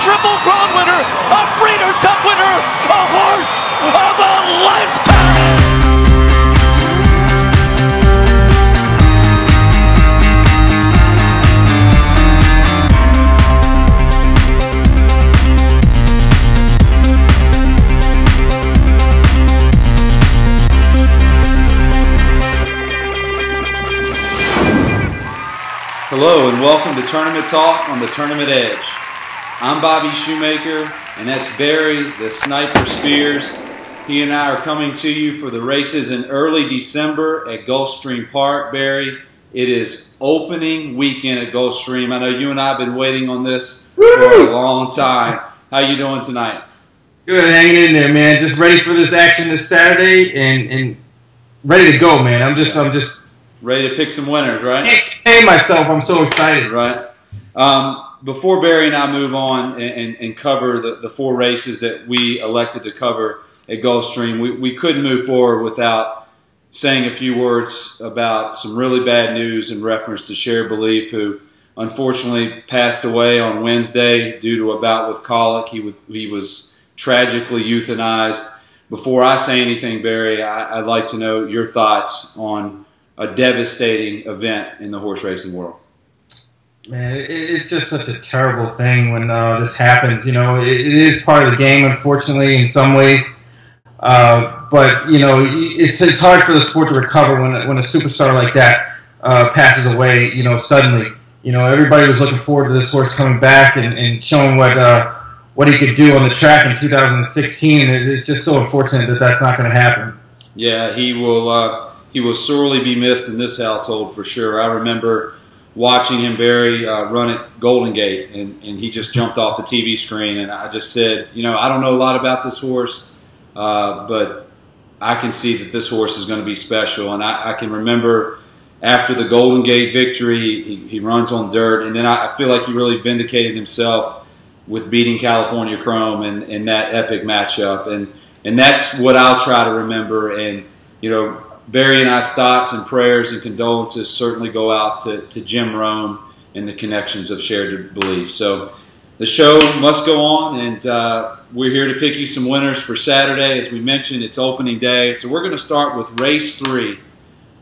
Triple Crown winner, a Breeders' Cup winner, a horse of a lifetime! Hello and welcome to Tournament Talk on the Tournament Edge. I'm Bobby Shoemaker and that's Barry the Sniper Spears. He and I are coming to you for the races in early December at Gulfstream Park. Barry, it is opening weekend at Gulfstream. I know you and I have been waiting on this for a long time. How you doing tonight? Good, hanging in there, man. Just ready for this action this Saturday and ready to go, man. I'm just ready to pick some winners, right? Can't contain myself. I'm so excited. Right. Before Barry and I move on and cover the four races that we elected to cover at Gulfstream, we couldn't move forward without saying a few words about some really bad news in reference to Shared Belief, who unfortunately passed away on Wednesday due to a bout with colic. He was tragically euthanized. Before I say anything, Barry, I'd like to know your thoughts on a devastating event in the horse racing world. Man, it's just such a terrible thing when this happens. You know, it is part of the game, unfortunately, in some ways. But you know, it's hard for the sport to recover when a superstar like that passes away. You know, suddenly. You know, everybody was looking forward to this horse coming back and showing what he could do on the track in 2016. And it's just so unfortunate that that's not going to happen. Yeah, he will sorely be missed in this household for sure. I remember watching him, Barry, run at Golden Gate, and he just jumped off the TV screen, and I just said, you know, I don't know a lot about this horse, but I can see that this horse is going to be special. And I can remember after the Golden Gate victory, he runs on dirt, and then I feel like he really vindicated himself with beating California Chrome in that epic matchup, and that's what I'll try to remember. And, you know, Barry and I's thoughts and prayers and condolences certainly go out to Jim Rome and the connections of Shared Belief. So the show must go on, and we're here to pick you some winners for Saturday. As we mentioned, it's opening day. So we're going to start with race 3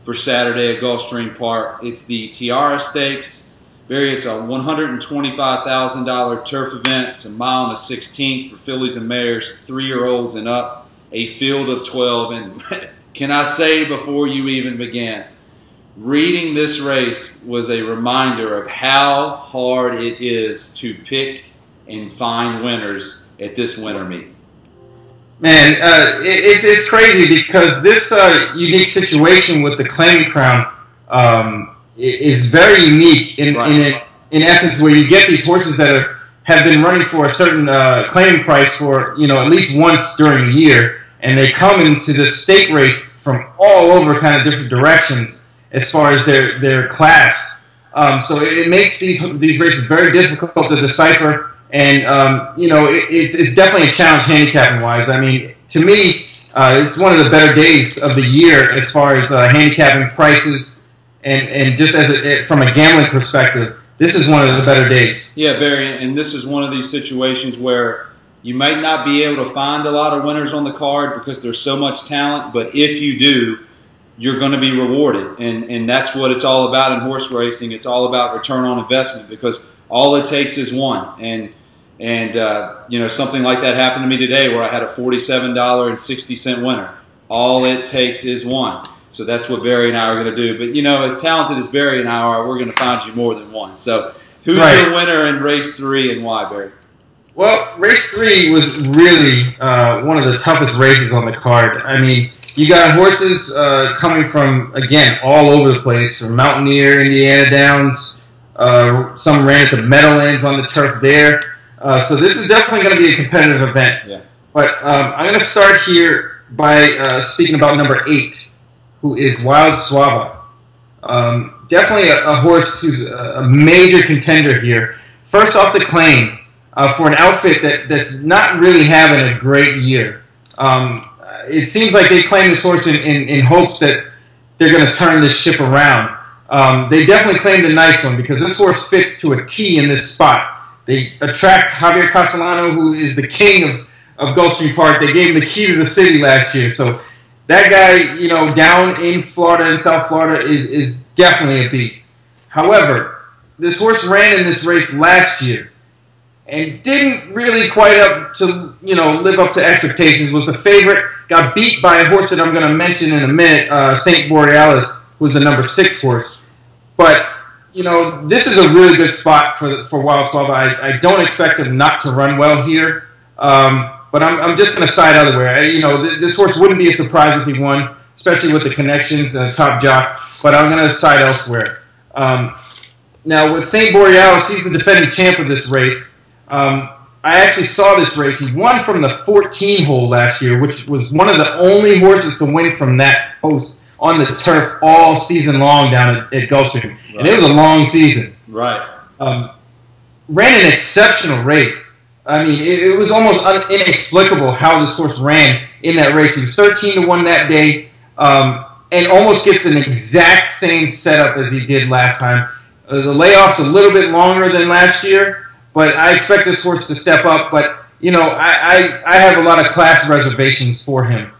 for Saturday at Gulfstream Park. It's the Tiara Stakes. Barry, it's a $125,000 turf event. It's a mile and a 16th for fillies and mares, 3-year-olds and up, a field of 12. And can I say before you even began, reading this race was a reminder of how hard it is to pick and find winners at this winter meet. Man, it's crazy because this unique situation with the Claiming Crown is very unique in essence, where you get these horses that have been running for a certain claiming price for, you know, at least once during the year. And they come into this stake race from all over kind of different directions as far as their class. So it makes these races very difficult to decipher. And, you know, it's definitely a challenge handicapping-wise. I mean, to me, it's one of the better days of the year as far as handicapping prices. And just from a gambling perspective, this is one of the better days. Yeah, Barry, and this is one of these situations where you might not be able to find a lot of winners on the card because there's so much talent, but if you do, you're going to be rewarded. And that's what it's all about in horse racing. It's all about return on investment because all it takes is one. And you know, something like that happened to me today where I had a $47.60 winner. All it takes is one. So that's what Barry and I are going to do. But, you know, as talented as Barry and I are, we're going to find you more than one. So who's your winner in race 3 and why, Barry? Well, race 3 was really one of the toughest races on the card. I mean, you got horses coming from, again, all over the place, from Mountaineer, Indiana Downs. Some ran at the Meadowlands on the turf there. So this is definitely going to be a competitive event. Yeah. But I'm going to start here by speaking about number 8, who is Wild Suava. Definitely a horse who's a major contender here. First off the claim, for an outfit that's not really having a great year. It seems like they claim this horse in hopes that they're going to turn this ship around. They definitely claimed a nice one because this horse fits to a T in this spot. They attract Javier Castellano, who is the king of Gulfstream Park. They gave him the key to the city last year. So that guy, you know, down in Florida and South Florida is definitely a beast. However, this horse ran in this race last year and didn't really quite live up to expectations. Was the favorite, got beat by a horse that I'm going to mention in a minute, St. Borealis, who's the number 6 horse. But you know, this is a really good spot for Wild Swab. I don't expect him not to run well here, but I'm just going to side other way. This horse wouldn't be a surprise if he won, especially with the connections and the top jock, but I'm going to side elsewhere. Now, with St. Borealis, he's the defending champ of this race. I actually saw this race. He won from the 14 hole last year, which was one of the only horses to win from that post on the turf all season long down at Gulfstream. Right. And it was a long season. Right. Ran an exceptional race. I mean, it was almost inexplicable how this horse ran in that race. He was 13-1 that day, and almost gets an exact same setup as he did last time. The layoff's a little bit longer than last year, but I expect this horse to step up. But, you know, I have a lot of class reservations for him.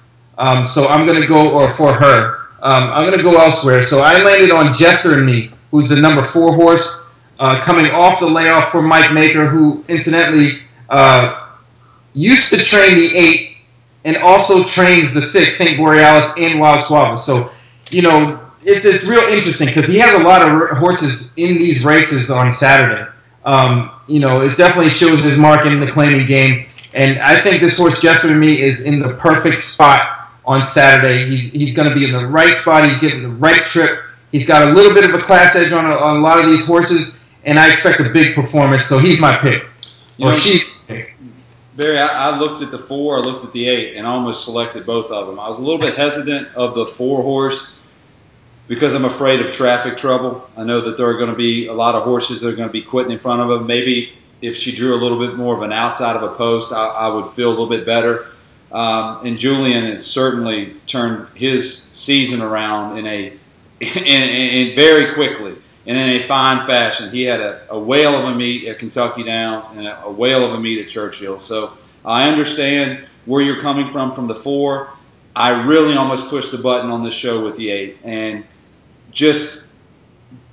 So I'm going to go, or for her. I'm going to go elsewhere. So I landed on Jester and Me, who's the number 4 horse, coming off the layoff for Mike Maker, who incidentally used to train the 8 and also trains the 6, St. Borealis and Wild Suave. So, you know, it's real interesting because he has a lot of horses in these races on Saturday. You know, it definitely shows his mark in the claiming game. And I think this horse, Jester and Me, is in the perfect spot on Saturday. He's going to be in the right spot. He's getting the right trip. He's got a little bit of a class edge on a lot of these horses, and I expect a big performance. So he's my pick. Barry, I looked at the 4, I looked at the 8, and I almost selected both of them. I was a little bit hesitant of the 4 horse because I'm afraid of traffic trouble. I know that there are going to be a lot of horses that are going to be quitting in front of him. Maybe if she drew a little bit more of an outside of a post, I would feel a little bit better. And Julian has certainly turned his season around in very quickly and in a fine fashion. He had a whale of a meet at Kentucky Downs and a whale of a meet at Churchill. So I understand where you're coming from the 4. I really almost pushed the button on this show with the 8 and just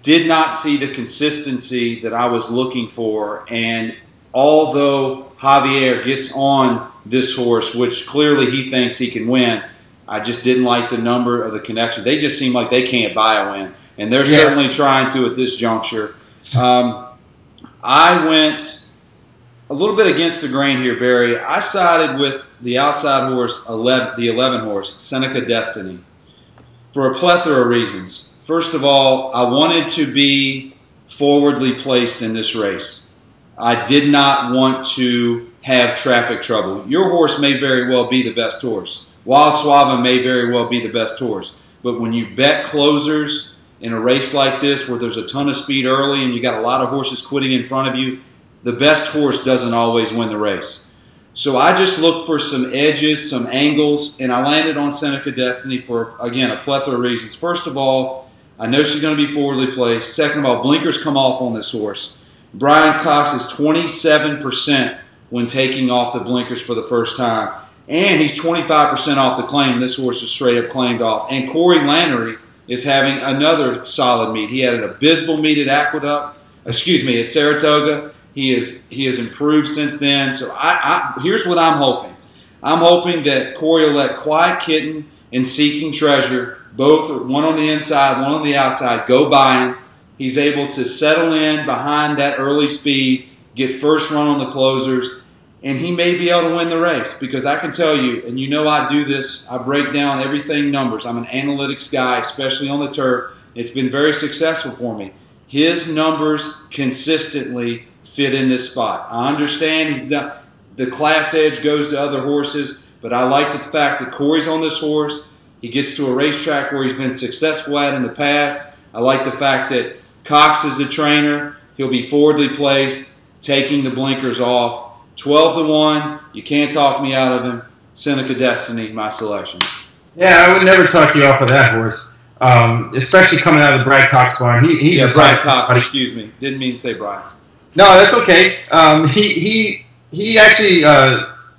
did not see the consistency that I was looking for. And although Javier gets on this horse, which clearly he thinks he can win, I just didn't like the number of the connections. They just seem like they can't buy a win, and they're certainly trying to at this juncture. I went a little bit against the grain here, Barry. I sided with the outside horse, the 11 horse, Seneca Destiny, for a plethora of reasons. First of all, I wanted to be forwardly placed in this race. I did not want to have traffic trouble. Your horse may very well be the best horse. Wild Suave may very well be the best horse. But when you bet closers in a race like this where there's a ton of speed early and you got a lot of horses quitting in front of you, the best horse doesn't always win the race. So I just looked for some edges, some angles, and I landed on Seneca Destiny for, again, a plethora of reasons. First of all, I know she's going to be forwardly placed. Second of all, blinkers come off on this horse. Brian Cox is 27% when taking off the blinkers for the first time. And he's 25% off the claim. This horse is straight up claimed off. And Corey Lannery is having another solid meet. He had an abysmal meet at at Saratoga. He has improved since then. So here's what I'm hoping. I'm hoping that Corey will let Quiet Kitten and Seeking Treasure, both one on the inside, one on the outside, go by him. He's able to settle in behind that early speed, get first run on the closers, and he may be able to win the race because I can tell you, and you know I do this, I break down everything numbers. I'm an analytics guy, especially on the turf. It's been very successful for me. His numbers consistently fit in this spot. I understand the class edge goes to other horses, but I like the fact that Corey's on this horse. He gets to a racetrack where he's been successful at in the past. I like the fact that Cox is the trainer. He'll be forwardly placed, taking the blinkers off. 12-1. You can't talk me out of him. Seneca Destiny, my selection. Yeah, I would never talk you off of that horse, especially coming out of the Brad Cox barn. Brad Cox. Excuse me. Didn't mean to say Brian. No, that's okay. He actually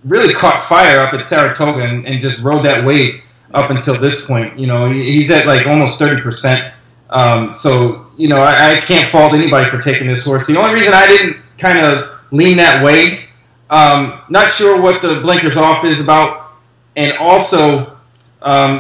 really caught fire up at Saratoga and just rode that wave up until this point. You know, he's at like almost 30%. So, you know, I can't fault anybody for taking this horse. The only reason I didn't kind of lean that way, not sure what the blinkers off is about, and also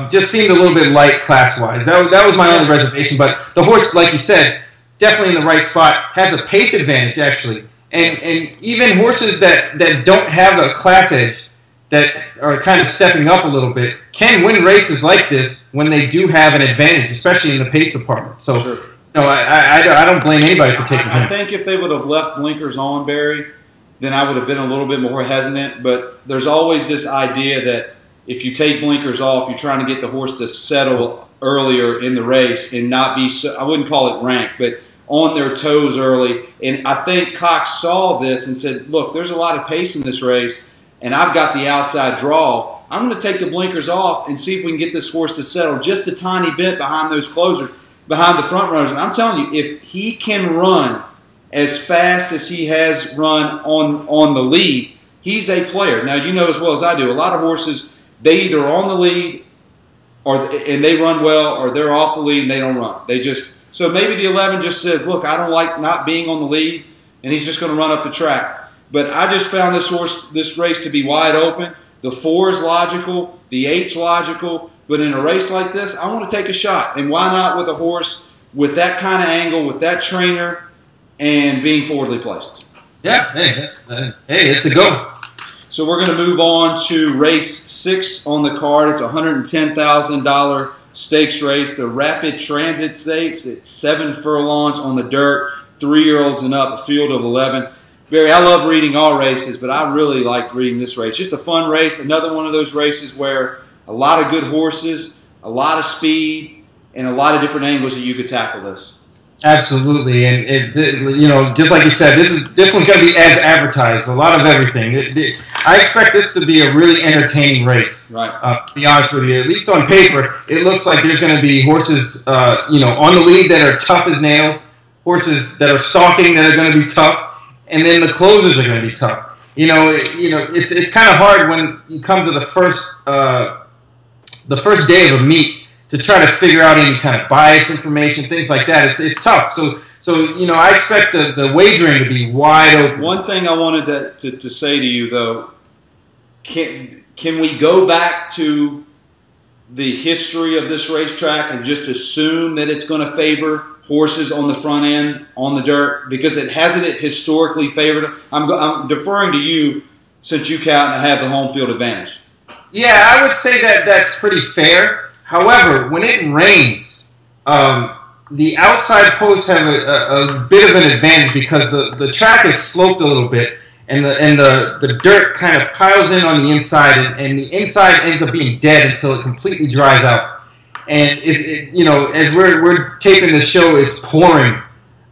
just seemed a little bit light class-wise. That was my only reservation, but the horse, like you said, definitely in the right spot, has a pace advantage, actually. And even horses that don't have a class edge, that are kind of stepping up a little bit, can win races like this when they do have an advantage, especially in the pace department. So, Sure. no, I don't blame anybody for taking him. I think if they would have left blinkers on, Barry, then I would have been a little bit more hesitant. But there's always this idea that if you take blinkers off, you're trying to get the horse to settle earlier in the race and not be so, I wouldn't call it rank, but on their toes early. And I think Cox saw this and said, look, there's a lot of pace in this race, and I've got the outside draw. I'm going to take the blinkers off and see if we can get this horse to settle just a tiny bit behind those closers, behind the front runners. And I'm telling you, if he can run as fast as he has run on the lead, he's a player. Now, you know as well as I do, a lot of horses, they either are on the lead and they run well, or they're off the lead and they don't run. They just... So maybe the 11 just says, look, I don't like not being on the lead, and he's just going to run up the track. But I just found this race to be wide open. The 4 is logical. The 8's logical. But in a race like this, I want to take a shot. And why not with a horse with that kind of angle, with that trainer, and being forwardly placed? Yeah, hey, it's a go. So we're going to move on to race 6 on the card. It's a $110,000 stakes race, the Rapid Transit Stakes. It's 7 furlongs on the dirt, 3-year-olds and up, a field of 11. Barry, I love reading all races, but I really liked reading this race. Just a fun race, another one of those races where a lot of good horses, a lot of speed, and a lot of different angles that you could tackle this. Absolutely, and you know, just like you said, this one's going to be as advertised. A lot of everything. I expect this to be a really entertaining race. Right. To be honest with you, at least on paper, it looks like there's going to be horses, you know, on the lead that are tough as nails, horses that are stalking that are going to be tough, and then the closers are going to be tough. You know, it's kind of hard when you come to the first day of a meet to try to figure out any kind of bias information, things like that. It's tough. So you know, I expect the wagering to be wide open. One thing I wanted to say to you, though, can we go back to the history of this racetrack and just assume that it's going to favor horses on the front end, on the dirt? Because it hasn't historically favored them. I'm deferring to you since you count and have the home field advantage. Yeah, I would say that's pretty fair. However, when it rains, the outside posts have a bit of an advantage because the track is sloped a little bit, and the dirt kind of piles in on the inside, and the inside ends up being dead until it completely dries out. And you know, as we're taping this show, it's pouring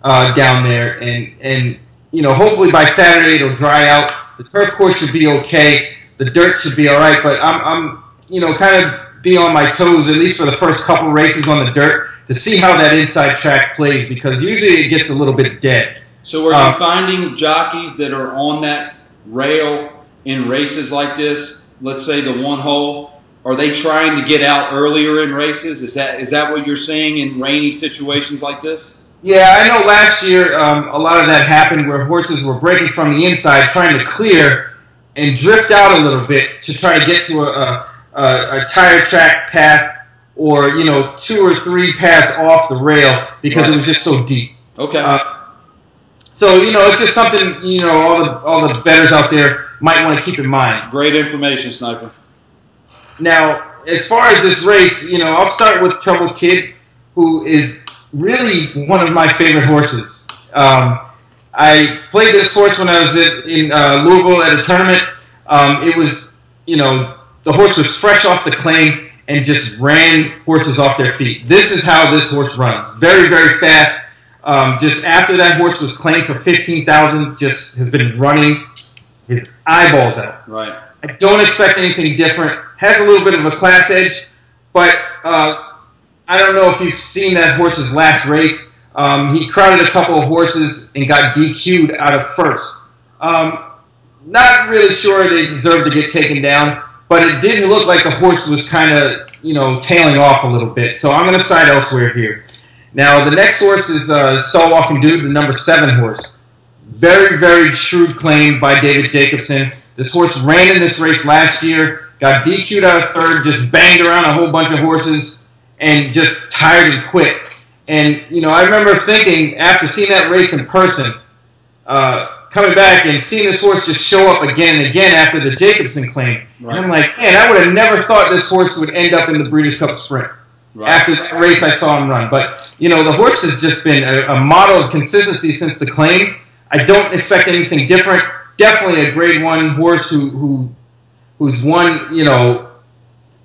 down there, and you know, hopefully by Saturday it'll dry out. The turf course should be okay. The dirt should be all right, but I'm you know, kind of be on my toes, at least for the first couple races on the dirt, to see how that inside track plays, because usually it gets a little bit dead. So are you finding jockeys that are on that rail in races like this, let's say the one hole, are they trying to get out earlier in races? Is that what you're seeing in rainy situations like this? Yeah, I know last year a lot of that happened where horses were breaking from the inside, trying to clear and drift out a little bit to try to get to a tire track path, or you know, 2 or 3 paths off the rail because it was just so deep. Okay. So you know, it's just something, you know, all the bettors out there might want to keep in mind. Great information, Sniper. Now, as far as this race, you know, I'll start with Trouble Kid, who is really one of my favorite horses. I played this horse when I was in Louisville at a tournament. It was, you know, the horse was fresh off the claim and just ran horses off their feet. This is how this horse runs. Very, very fast. Just after that horse was claimed for $15,000, just has been running his eyeballs out. Right. I don't expect anything different. Has a little bit of a class edge, but I don't know if you've seen that horse's last race. He crowded a couple of horses and got DQ'd out of first. Not really sure they deserved to get taken down, but it did look like the horse was kind of, tailing off a little bit. So I'm going to side elsewhere here. Now, the next horse is So Walking Dude, the number 7 horse. Very, very shrewd claim by David Jacobson. This horse ran in this race last year, got DQ'd out of third, just banged around a whole bunch of horses, and just tired and quit. And, I remember thinking, after seeing that race in person, coming back and seeing this horse just show up again and again after the Jacobson claim. Right. And I'm like, man, I would have never thought this horse would end up in the Breeders' Cup Sprint. Right. After that race I saw him run. But, the horse has just been a model of consistency since the claim. I don't expect anything different. Definitely a grade 1 horse who's won,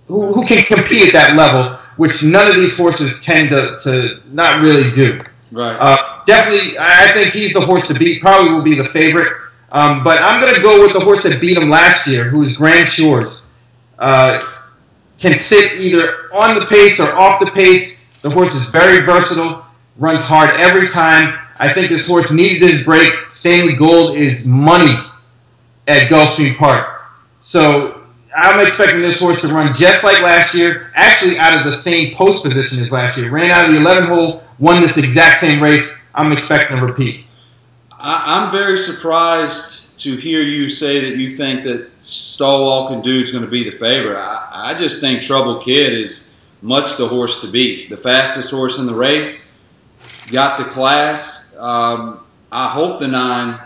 who can compete at that level, which none of these horses tend to not really do. Right. Definitely, I think he's the horse to beat. Probably will be the favorite. But I'm going to go with the horse that beat him last year, who is Grand Shores. Can sit either on the pace or off the pace. The horse is very versatile, runs hard every time. I think this horse needed his break. Stanley Gold is money at Gulfstream Park. So I'm expecting this horse to run just like last year, actually out of the same post position as last year. Ran out of the 11 hole, won this exact same race. I'm expecting a repeat. I'm very surprised to hear you say that you think that Stall Walking Dude's going to be the favorite. I just think Trouble Kid is much the horse to beat. The fastest horse in the race, got the class. I hope the 9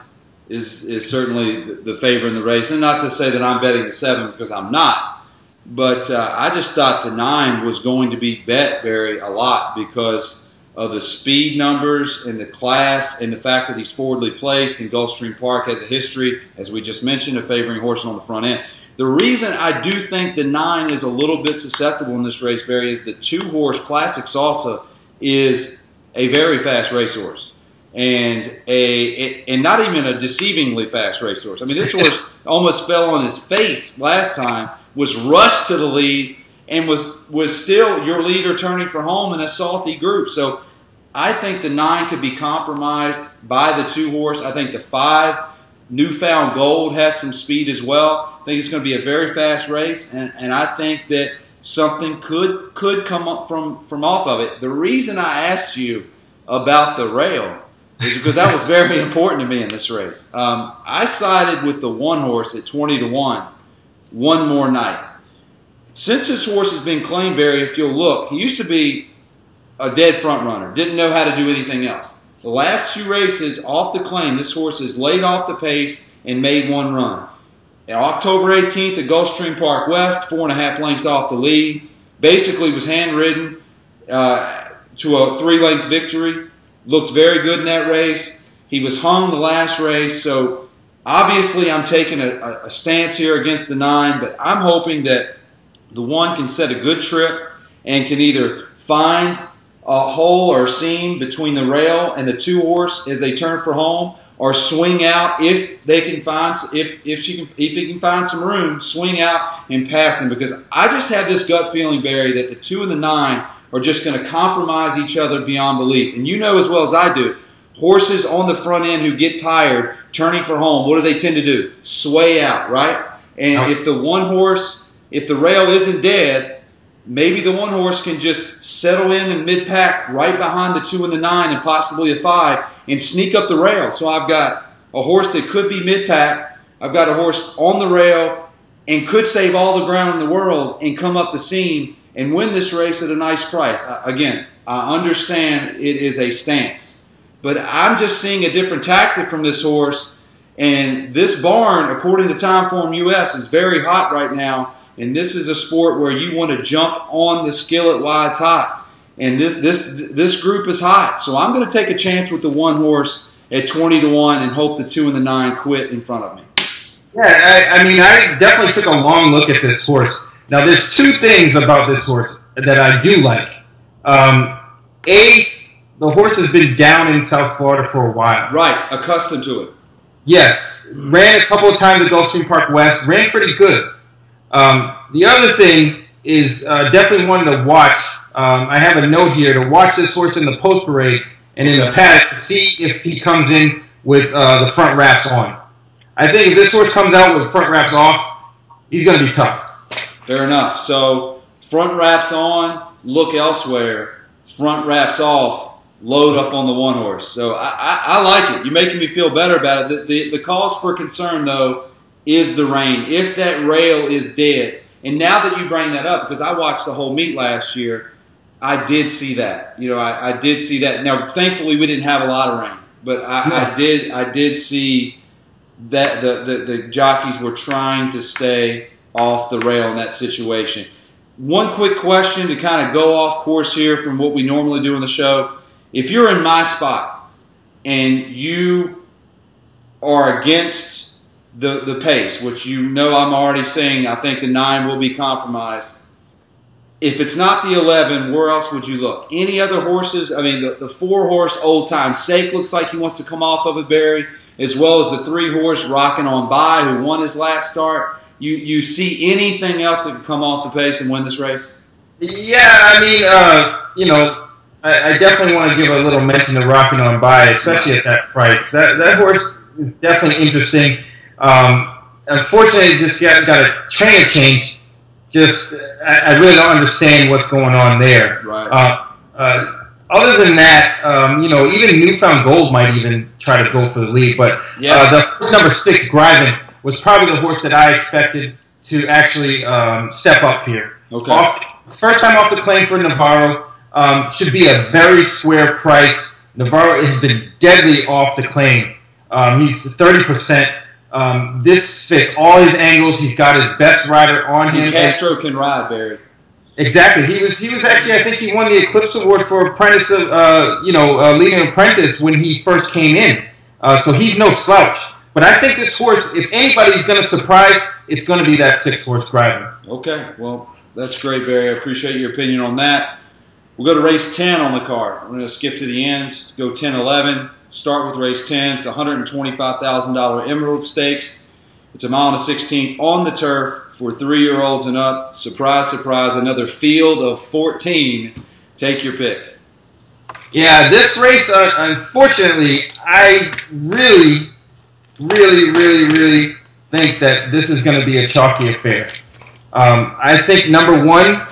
is certainly the favorite in the race. And not to say that I'm betting the 7 because I'm not. But I just thought the 9 was going to be bet, Barry, a lot because of the speed numbers and the class and the fact that he's forwardly placed and Gulfstream Park has a history, as we just mentioned, of favoring horses on the front end. The reason I do think the 9 is a little bit susceptible in this race, Barry, is the 2-horse Classic Salsa is a very fast racehorse. And not even a deceivingly fast racehorse. I mean, this horse almost fell on his face last time, was rushed to the lead, and was still your leader turning for home in a salty group. So I think the 9 could be compromised by the 2-horse. I think the 5, Newfound Gold, has some speed as well. I think it's going to be a very fast race, and I think that something could come up from off of it. The reason I asked you about the rail is because that was very important to me in this race. I sided with the 1-horse at 20-1, One More Night. Since this horse has been claimed, Barry, if you'll look, he used to be a dead front runner, didn't know how to do anything else. The last 2 races off the claim, this horse has laid off the pace and made 1 run. On October 18th at Gulfstream Park West, 4.5 lengths off the lead, basically was handridden to a 3-length victory. Looked very good in that race. He was hung the last race, so obviously I'm taking a stance here against the 9, but I'm hoping that the 1 can set a good trip and can either find a hole or a seam between the rail and the 2-horse as they turn for home, or swing out if they can find if he can find some room, swing out and pass them. Because I just have this gut feeling, Barry, that the 2 and the 9 are just going to compromise each other beyond belief. And you know as well as I do, horses on the front end who get tired turning for home, what do they tend to do? Sway out, right? And if the 1-horse, if the rail isn't dead, maybe the 1-horse can just settle in mid-pack right behind the 2 and the 9 and possibly a 5 and sneak up the rail. So I've got a horse that could be mid-pack. I've got a horse on the rail and could save all the ground in the world and come up the seam and win this race at a nice price. Again, I understand it is a stance, but I'm just seeing a different tactic from this horse. And this barn, according to Timeform US, is very hot right now. And this is a sport where you want to jump on the skillet while it's hot. And this group is hot. So I'm going to take a chance with the 1-horse at 20-1 and hope the 2 and the 9 quit in front of me. Yeah, I mean, I definitely took a long look at this horse. Now, there's 2 things about this horse that I do like. A, the horse has been down in South Florida for a while. Right, accustomed to it. Yes, ran a couple of times at Gulfstream Park West, ran pretty good. The other thing is definitely wanting to watch. I have a note here to watch this horse in the post parade and in the paddock to see if he comes in with the front wraps on. I think if this horse comes out with front wraps off, he's going to be tough. Fair enough. So front wraps on, look elsewhere. Front wraps off, load up on the one horse. So I like it. You're making me feel better about it. The cause for concern, though, is the rain. If that rail is dead, and now that you bring that up, because I watched the whole meet last year, I did see that. You know, I did see that. Now, thankfully, we didn't have a lot of rain, but I did see that the jockeys were trying to stay off the rail in that situation. One quick question to kind of go off course here from what we normally do in the show. If you're in my spot and you are against the pace, which you know I'm already saying I think the 9 will be compromised, if it's not the 11, where else would you look? Any other horses? I mean, the 4-horse Old Time Sake looks like he wants to come off of it, Barry, as well as the 3-horse Rockin' On By, who won his last start. You see anything else that can come off the pace and win this race? Yeah, I mean, you know, I definitely want to give a little mention to Rockin' On By, especially at that price. That horse is definitely interesting. Unfortunately, just got a trainer change. I really don't understand what's going on there. Right. Other than that, you know, even Newfound Gold might even try to go for the lead. But the horse number 6, Griven, was probably the horse that I expected to actually step up here. Okay. First time off the claim for Navarro. Should be a very square price. Navarro has been deadly off the claim. He's 30%. This fits all his angles. He's got his best rider on him. Castro can ride, Barry. Exactly. He was actually, I think he won the Eclipse Award for apprentice of leading apprentice when he first came in. So he's no slouch. But I think this horse, if anybody's going to surprise, it's going to be that 6-horse Griven. Okay. Well, that's great, Barry. I appreciate your opinion on that. We'll go to race 10 on the card. We're going to skip to the end, go 10-11. Start with race 10. It's $125,000 Emerald Stakes. It's a mile and a 16th on the turf for 3-year-olds and up. Surprise, surprise, another field of 14. Take your pick. Yeah, this race, unfortunately, I really think that this is going to be a chalky affair. I think, number 1,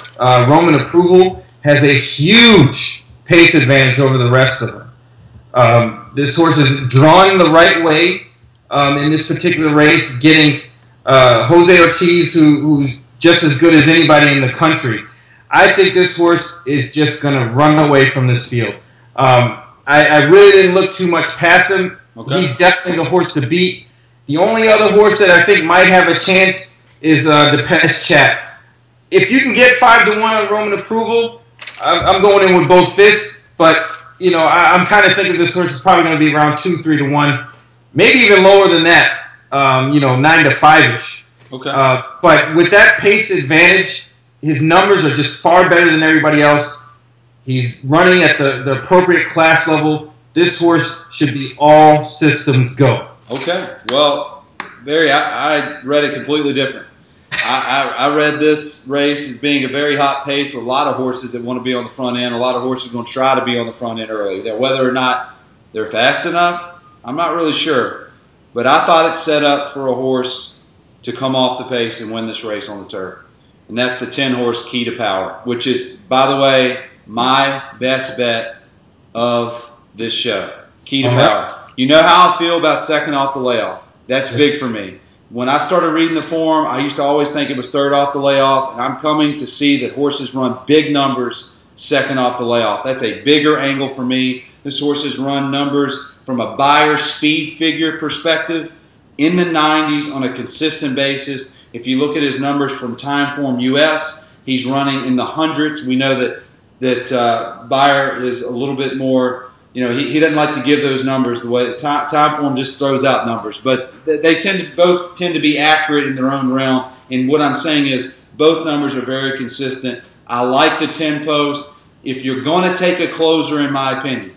Roman Approval has a huge pace advantage over the rest of them. This horse is drawn the right way in this particular race, getting Jose Ortiz, who's just as good as anybody in the country. I think this horse is just going to run away from this field. I really didn't look too much past him. Okay. He's definitely the horse to beat. The only other horse that I think might have a chance is the Pettis Chat. If you can get 5-1 on Roman Approval, I'm going in with both fists, but you know, I'm kind of thinking this horse is probably going to be around 2-3-1, maybe even lower than that. 9-5-ish. Okay. But with that pace advantage, his numbers are just far better than everybody else. He's running at the appropriate class level. This horse should be all systems go. Okay. Well, Barry, I read it completely different. I read this race as being a very hot pace with a lot of horses that want to be on the front end. A lot of horses going to try to be on the front end early. Now, whether or not they're fast enough, I'm not really sure. But I thought it set up for a horse to come off the pace and win this race on the turf. And that's the 10-horse Key to Power, which is, by the way, my best bet of this show. Key to Power. You know how I feel about second off the layoff. That's big for me. When I started reading the form, I used to always think it was third off the layoff, and I'm coming to see that horses run big numbers second off the layoff. That's a bigger angle for me. This horse has run numbers from a buyer speed figure perspective in the 90s on a consistent basis. If you look at his numbers from Timeform US, he's running in the hundreds. We know that Buyer is a little bit more, you know, he doesn't like to give those numbers the way Timeform just throws out numbers, but they both tend to be accurate in their own realm. And what I'm saying is both numbers are very consistent. I like the 10 post. If you're going to take a closer, in my opinion,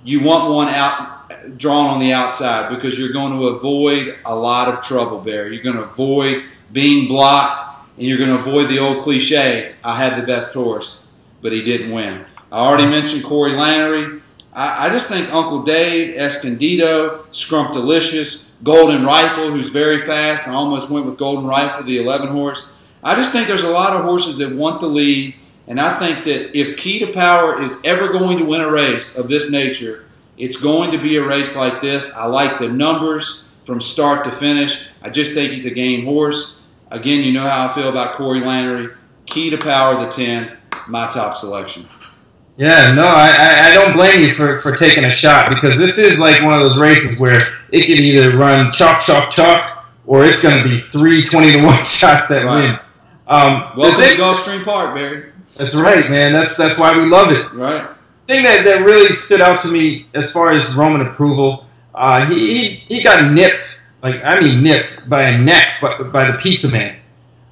you want one out drawn on the outside because you're going to avoid a lot of trouble, Barry. You're going to avoid being blocked, and you're going to avoid the old cliche, I had the best horse, but he didn't win. I already mentioned Corey Lannery. I just think Uncle Dave, Escondido, Scrumptious, Golden Rifle, who's very fast. I almost went with Golden Rifle, the 11 horse. I just think there's a lot of horses that want the lead, and I think that if Key to Power is ever going to win a race of this nature, it's going to be a race like this. I like the numbers from start to finish. I just think he's a game horse. Again, you know how I feel about Corey Lanery. Key to Power, the 10, my top selection. Yeah, no, I don't blame you for taking a shot, because this is like one of those races where it can either run chalk, or it's going to be 3 20-1 shots that win. Welcome to Gulfstream Park, Barry. That's right, man. That's why we love it. Right. The thing that really stood out to me as far as Roman approval, he got nipped, nipped by a neck by the Pizza Man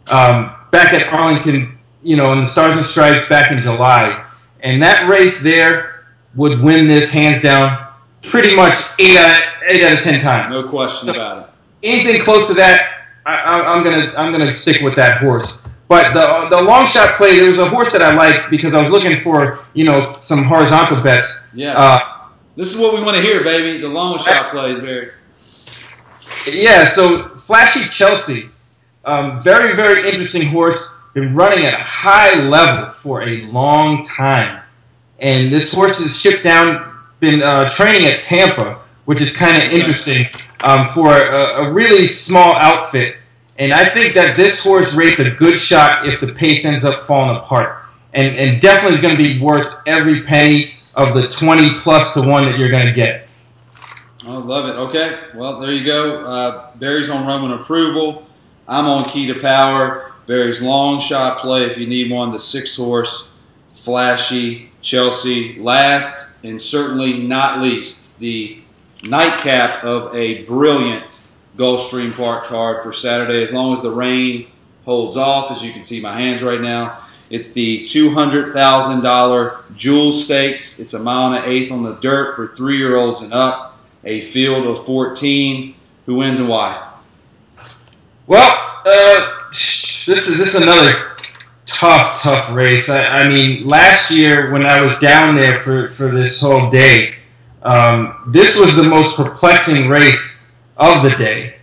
back at Arlington, in the Stars and Stripes back in July. And that race there would win this hands down pretty much 8 out of 10 times. No question about it. Anything close to that, I'm gonna stick with that horse. But the long shot play, there was a horse that I liked because I was looking for some horizontal bets. Yes. This is what we want to hear, baby. The long shot plays, Barry. Yeah. So Flashy Chelsea, very very interesting horse. Been running at a high level for a long time, and this horse is shipped down. Been training at Tampa, which is kind of interesting for a really small outfit. And I think that this horse rates a good shot if the pace ends up falling apart, and definitely is going to be worth every penny of the 20+1 that you're going to get. I love it. Okay, well there you go. Barry's on Roman approval. I'm on Key to Power. Barry's long shot play, if you need one, the 6-horse, Flashy Chelsea. Last, and certainly not least, the nightcap of a brilliant Gulfstream Park card for Saturday, as long as the rain holds off, as you can see my hands right now. It's the $200,000 Jewel Stakes. It's 1 1/8 on the dirt for 3-year-olds and up, a field of 14. Who wins and why? Well, this is another tough race. I mean, last year when I was down there for this whole day, this was the most perplexing race of the day,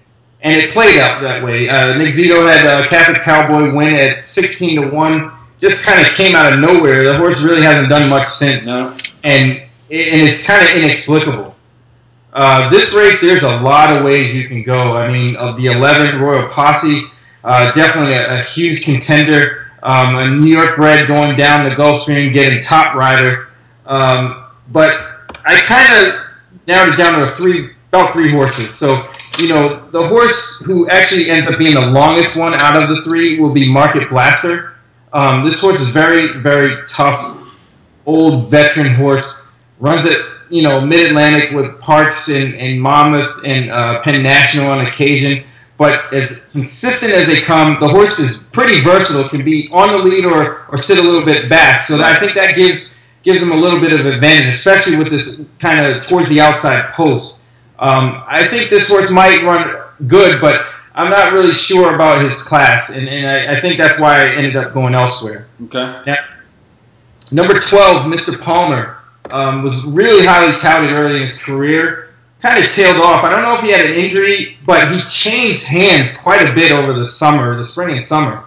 and it played out that way. Nick Zito had Catholic Cowboy win at 16-1. Just kind of came out of nowhere. The horse really hasn't done much since, and it's kind of inexplicable. This race, there's a lot of ways you can go. I mean, the 11 Royal Posse, definitely a huge contender. A New York bred going down the Gulfstream, getting Top Rider. But I kind of narrowed it down to about 3 horses. So, the horse who actually ends up being the longest one out of the 3 will be Market Blaster. This horse is very, very tough, old veteran horse. Runs it, Mid-Atlantic with Parks and Monmouth and Penn National on occasion. But as consistent as they come, the horse is pretty versatile. Can be on the lead or sit a little bit back. So I think that gives them a little bit of advantage, especially with this kind of towards the outside post. I think this horse might run good, but I'm not really sure about his class, and I think that's why I ended up going elsewhere. Okay. Now, number 12, Mr. Palmer, was really highly touted early in his career. Kind of tailed off. I don't know if he had an injury, but he changed hands quite a bit over the spring and summer.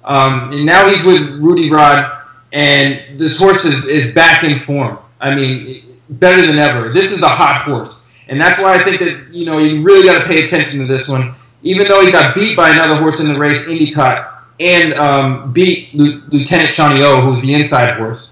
And now he's with Rudy Rod, and this horse is back in form. I mean, better than ever. This is a hot horse, and that's why I think that you really got to pay attention to this one. Even though he got beat by another horse in the race, Endicott, and beat Lieutenant Shawnee O, who's the inside horse.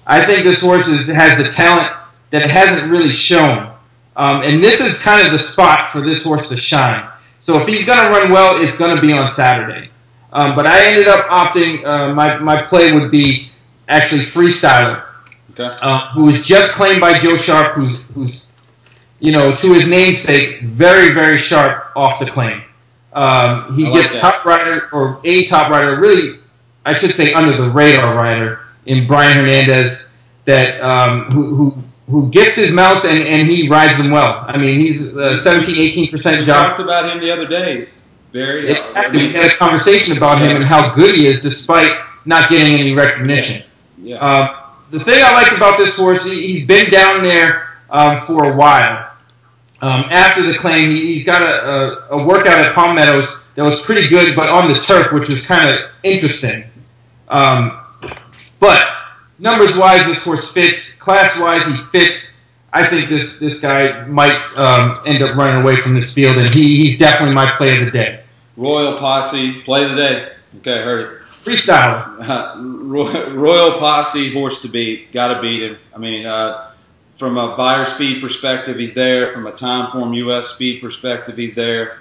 I think this horse has the talent that it hasn't really shown. And this is kind of the spot for this horse to shine. So if he's going to run well, it's going to be on Saturday. But I ended up opting, my play would be actually Freestyler, who was just claimed by Joe Sharp, who's to his namesake, very, very sharp off the claim. He gets Top Rider, or a Top Rider, really, I should say under the radar rider, in Brian Hernandez, that who gets his mounts and he rides them well. I mean, he's 17-18% job. We talked about him the other day, Barry. We had a conversation about him and how good he is despite not getting any recognition. Yeah. The thing I like about this horse, he's been down there for a while. After the claim, he's got a workout at Palm Meadows that was pretty good, but on the turf, which was kind of interesting. But numbers-wise, this horse fits. Class-wise, he fits. I think this guy might end up running away from this field, and he's definitely my play of the day. Royal Posse, play of the day. Okay, I heard it. Freestyle. Royal Posse, horse to beat. Got to beat him. I mean, from a buyer speed perspective, he's there. From a time form US speed perspective, he's there.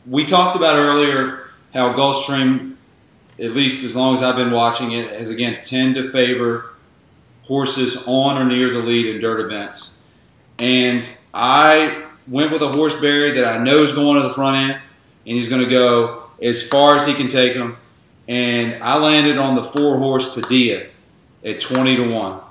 We talked about earlier how Gulfstream, at least as long as I've been watching it, has again tend to favor horses on or near the lead in dirt events. And I went with a horse, Barry, that I know is going to the front end, and he's going to go as far as he can take him. And I landed on the 4-horse Padilla at 20-1,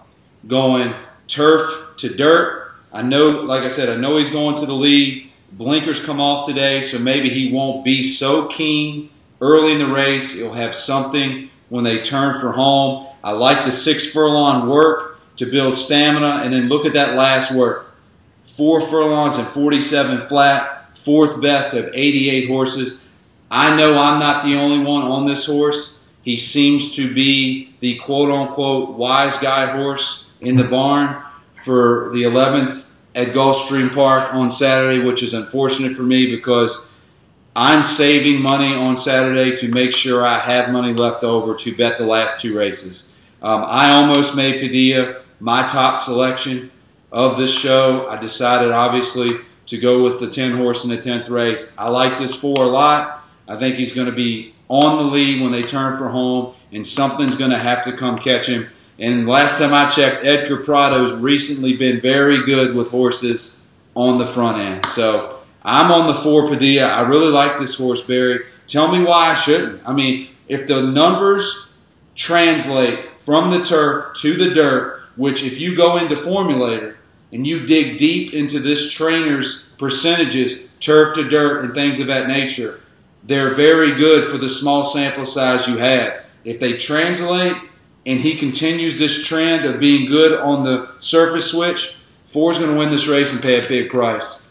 going turf to dirt. I know, like I said, I know he's going to the lead. Blinkers come off today, so maybe he won't be so keen early in the race. He'll have something when they turn for home. I like the 6 furlong work to build stamina, and then look at that last work. 4 furlongs and 47 flat, 4th best of 88 horses. I know I'm not the only one on this horse. He seems to be the quote-unquote wise guy horse in the barn for the 11th at Gulfstream Park on Saturday, which is unfortunate for me because I'm saving money on Saturday to make sure I have money left over to bet the last 2 races. I almost made Padilla my top selection of this show. I decided, obviously, to go with the 10 horse in the 10th race. I like this 4 a lot. I think he's going to be on the lead when they turn for home, and something's going to have to come catch him. And last time I checked, Edgar Prado's recently been very good with horses on the front end. So I'm on the 4 Padilla. I really like this horse, Barry. Tell me why I shouldn't. I mean, if the numbers translate from the turf to the dirt, which if you go into Formulator and you dig deep into this trainer's percentages, turf to dirt and things of that nature, they're very good for the small sample size you have. If they translate and he continues this trend of being good on the surface switch, 4 is going to win this race and pay a big price.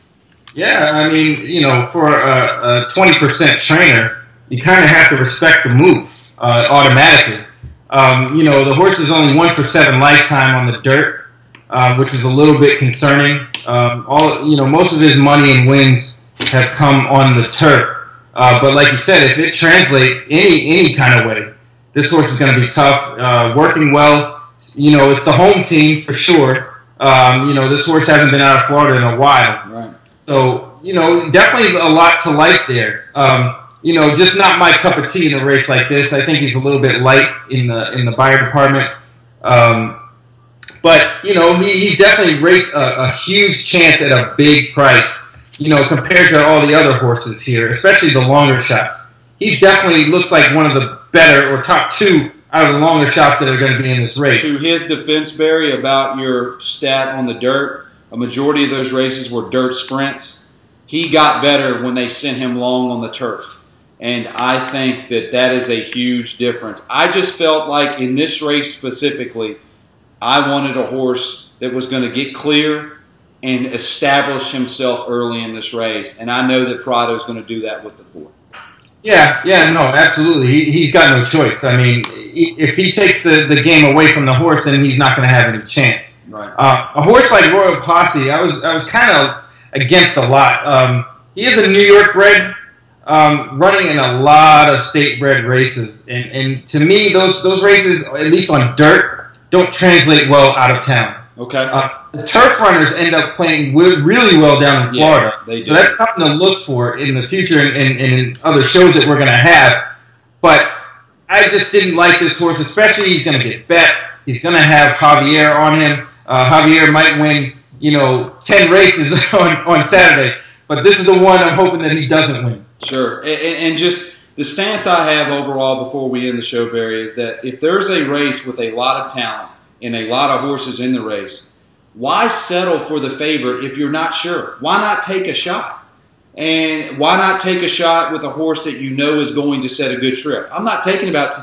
Yeah, I mean, you know, for a 20% trainer, you kind of have to respect the move automatically. You know, the horse is only 1 for 7 lifetime on the dirt, which is a little bit concerning. Most of his money and wins have come on the turf. But like you said, if it translates any kind of way, this horse is going to be tough, working well. You know, it's the home team for sure. This horse hasn't been out of Florida in a while. Right. So, definitely a lot to like there. Just not my cup of tea in a race like this. I think he's a little bit light in the buyer department. But he definitely rates a huge chance at a big price. Compared to all the other horses here, especially the longer shots. He's definitely looks like one of the better or top 2 out of the longer shots that are going to be in this race. To his defense, Barry, about your stat on the dirt, a majority of those races were dirt sprints. He got better when they sent him long on the turf. And I think that is a huge difference. I just felt like in this race specifically, I wanted a horse that was going to get clear and establish himself early in this race. And I know that Prado's going to do that with the 4. Yeah, no, absolutely. He's got no choice. I mean, if he takes the game away from the horse, then he's not going to have any chance. Right. A horse like Royal Posse, I was kind of against a lot. He is a New York bred, running in a lot of state bred races. And to me, those races, at least on dirt, don't translate well out of town. Okay. The turf runners end up playing really well down in Florida. Yeah, they do. So that's something to look for in the future and in other shows that we're going to have. But I just didn't like this horse, especially he's going to get bet. He's going to have Javier on him. Javier might win, 10 races on Saturday. But this is the one I'm hoping that he doesn't win. Sure. And just the stance I have overall before we end the show, Barry, is that if there's a race with a lot of talent and a lot of horses in the race, why settle for the favorite if you're not sure? Why not take a shot? And why not take a shot with a horse that you know is going to set a good trip? I'm not talking about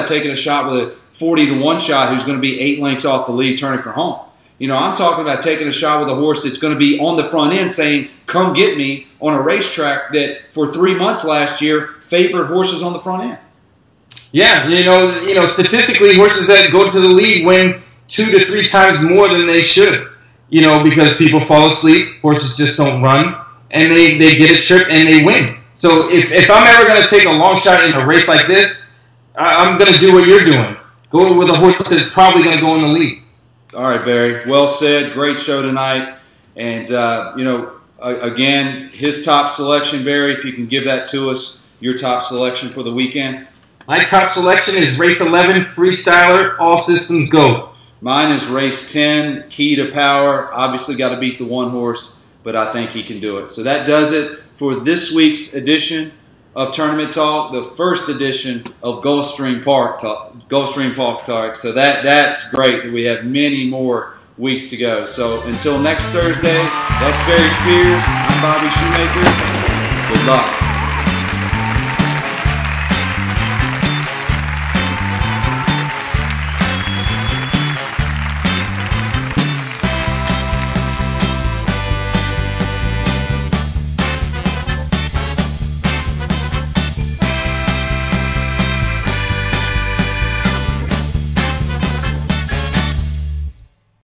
taking a shot with a 40-to-1 shot who's going to be 8 lengths off the lead turning for home. You know, I'm talking about taking a shot with a horse that's going to be on the front end saying, come get me, on a racetrack that for 3 months last year favored horses on the front end. Yeah, you know, statistically, horses that go to the lead win 2 to 3 times more than they should. You know, because people fall asleep, horses just don't run, and they get a trip and they win. So if I'm ever going to take a long shot in a race like this, I'm going to do what you're doing. Go with a horse that's probably going to go in the lead. All right, Barry. Well said. Great show tonight. And, you know, again, his top selection, Barry, if you can give that to us, your top selection for the weekend. My top selection is race 11, Freestyler, All Systems Go. Mine is race 10, Key to Power. Obviously got to beat the one horse, but I think he can do it. So that does it for this week's edition of Tournament Talk, the first edition of Gulfstream Park Talk. So that's great. We have many more weeks to go. So until next Thursday, that's Barry Spears. I'm Bobby Shoemaker. Good luck.